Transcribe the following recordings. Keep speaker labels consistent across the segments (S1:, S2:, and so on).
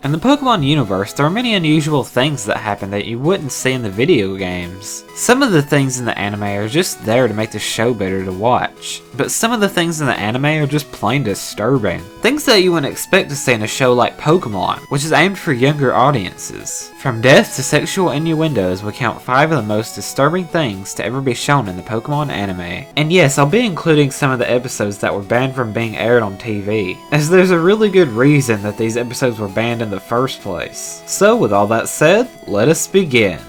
S1: In the Pokemon universe, there are many unusual things that happen that you wouldn't see in the video games. Some of the things in the anime are just there to make the show better to watch, but some of the things in the anime are just plain disturbing. Things that you wouldn't expect to see in a show like Pokemon, which is aimed for younger audiences. From death to sexual innuendos, we count 5 of the most disturbing things to ever be shown in the Pokemon anime. And yes, I'll be including some of the episodes that were banned from being aired on TV, as there's a really good reason that these episodes were banned in the first place. So with all that said, let us begin.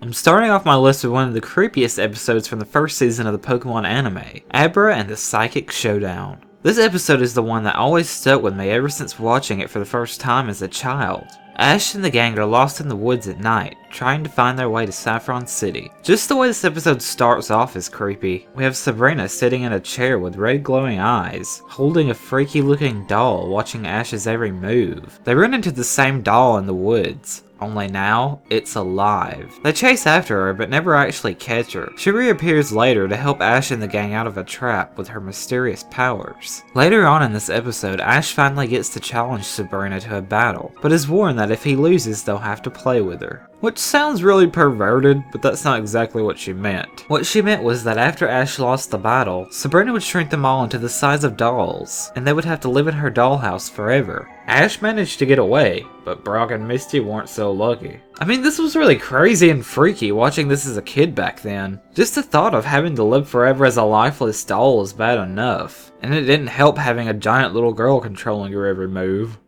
S1: I'm starting off my list with one of the creepiest episodes from the first season of the Pokemon anime, Abra and the Psychic Showdown. This episode is the one that always stuck with me ever since watching it for the first time as a child. Ash and the gang are lost in the woods at night, trying to find their way to Saffron City. Just the way this episode starts off is creepy. We have Sabrina sitting in a chair with red glowing eyes, holding a freaky looking doll watching Ash's every move. They run into the same doll in the woods, only now, it's alive. They chase after her, but never actually catch her. She reappears later to help Ash and the gang out of a trap with her mysterious powers. Later on in this episode, Ash finally gets to challenge Sabrina to a battle, but is warned that if he loses, they'll have to play with her. Which sounds really perverted, but that's not exactly what she meant. What she meant was that after Ash lost the battle, Sabrina would shrink them all into the size of dolls, and they would have to live in her dollhouse forever. Ash managed to get away, but Brock and Misty weren't so lucky. I mean, this was really crazy and freaky watching this as a kid back then. Just the thought of having to live forever as a lifeless doll is bad enough, and it didn't help having a giant little girl controlling your every move.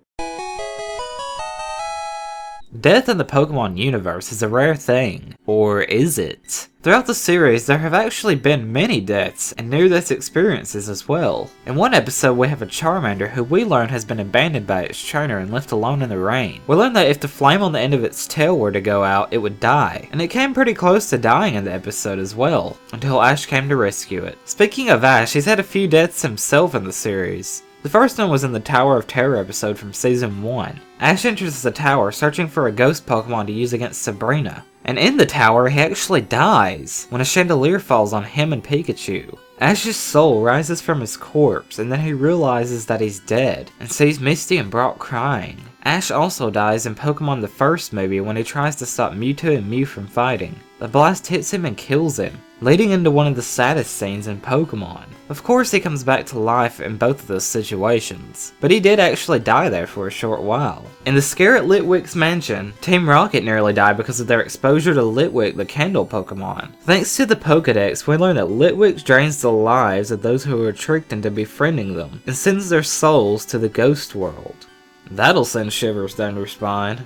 S1: Death in the Pokemon universe is a rare thing. Or is it? Throughout the series, there have actually been many deaths and near-death experiences as well. In one episode, we have a Charmander who we learn has been abandoned by its trainer and left alone in the rain. We learn that if the flame on the end of its tail were to go out, it would die. And it came pretty close to dying in the episode as well, until Ash came to rescue it. Speaking of Ash, he's had a few deaths himself in the series. The first one was in the Tower of Terror episode from Season 1. Ash enters the tower searching for a ghost Pokemon to use against Sabrina. And in the tower, he actually dies when a chandelier falls on him and Pikachu. Ash's soul rises from his corpse, and then he realizes that he's dead, and sees Misty and Brock crying. Ash also dies in Pokemon the first movie when he tries to stop Mewtwo and Mew from fighting. The blast hits him and kills him, leading into one of the saddest scenes in Pokemon. Of course he comes back to life in both of those situations, but he did actually die there for a short while. In the scare at Litwick's mansion, Team Rocket nearly died because of their exposure to Litwick the Candle Pokemon. Thanks to the Pokedex, we learn that Litwick drains the lives of those who are tricked into befriending them, and sends their souls to the ghost world. That'll send shivers down your spine.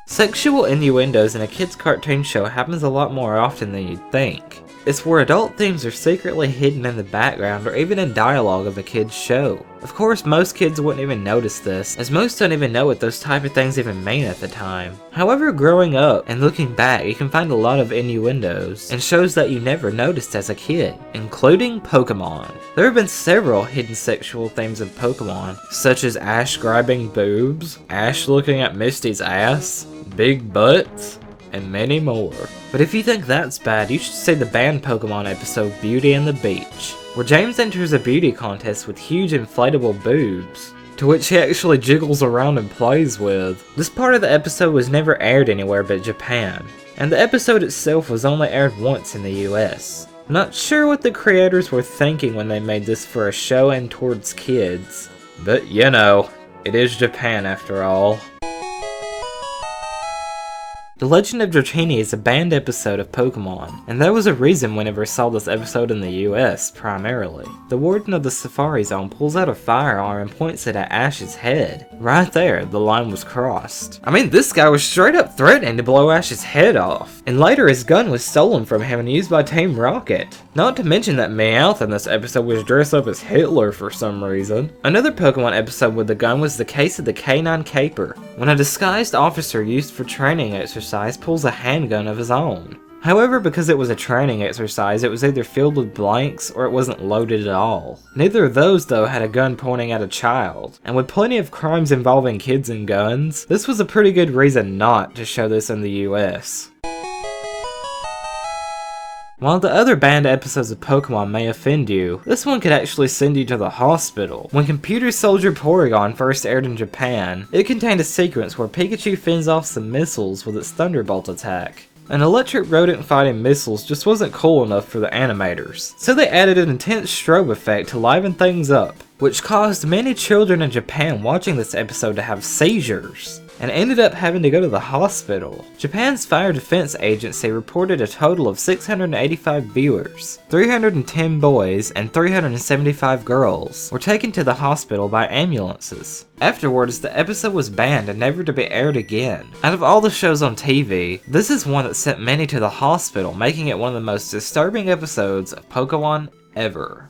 S1: Sexual innuendos in a kid's cartoon show happens a lot more often than you'd think. It's where adult themes are secretly hidden in the background or even in dialogue of a kid's show. Of course, most kids wouldn't even notice this, as most don't even know what those type of things even mean at the time. However, growing up and looking back, you can find a lot of innuendos and shows that you never noticed as a kid, including Pokemon. There have been several hidden sexual themes in Pokemon, such as Ash grabbing boobs, Ash looking at Misty's ass, big butts, and many more. But if you think that's bad, you should see the banned Pokemon episode Beauty and the Beach, where James enters a beauty contest with huge inflatable boobs, to which he actually jiggles around and plays with. This part of the episode was never aired anywhere but Japan, and the episode itself was only aired once in the US. Not sure what the creators were thinking when they made this for a show aimed towards kids, but you know, it is Japan after all. The Legend of Dratini is a banned episode of Pokemon, and there was a reason we never saw this episode in the US, primarily. The warden of the Safari Zone pulls out a firearm and points it at Ash's head. Right there, the line was crossed. I mean, this guy was straight up threatening to blow Ash's head off, and later his gun was stolen from him and used by Team Rocket. Not to mention that Meowth in this episode was dressed up as Hitler for some reason. Another Pokemon episode with the gun was the case of the Canine Caper, when a disguised officer used for training exercise pulls a handgun of his own. However, because it was a training exercise, it was either filled with blanks or it wasn't loaded at all. Neither of those, though, had a gun pointing at a child, and with plenty of crimes involving kids and guns, this was a pretty good reason not to show this in the US. While the other banned episodes of Pokemon may offend you, this one could actually send you to the hospital. When Computer Soldier Porygon first aired in Japan, it contained a sequence where Pikachu fends off some missiles with its Thunderbolt attack. An electric rodent fighting missiles just wasn't cool enough for the animators, so they added an intense strobe effect to liven things up, which caused many children in Japan watching this episode to have seizures, and ended up having to go to the hospital. Japan's Fire Defense Agency reported a total of 685 viewers, 310 boys and 375 girls, were taken to the hospital by ambulances. Afterwards, the episode was banned and never to be aired again. Out of all the shows on TV, this is one that sent many to the hospital, making it one of the most disturbing episodes of Pokemon ever.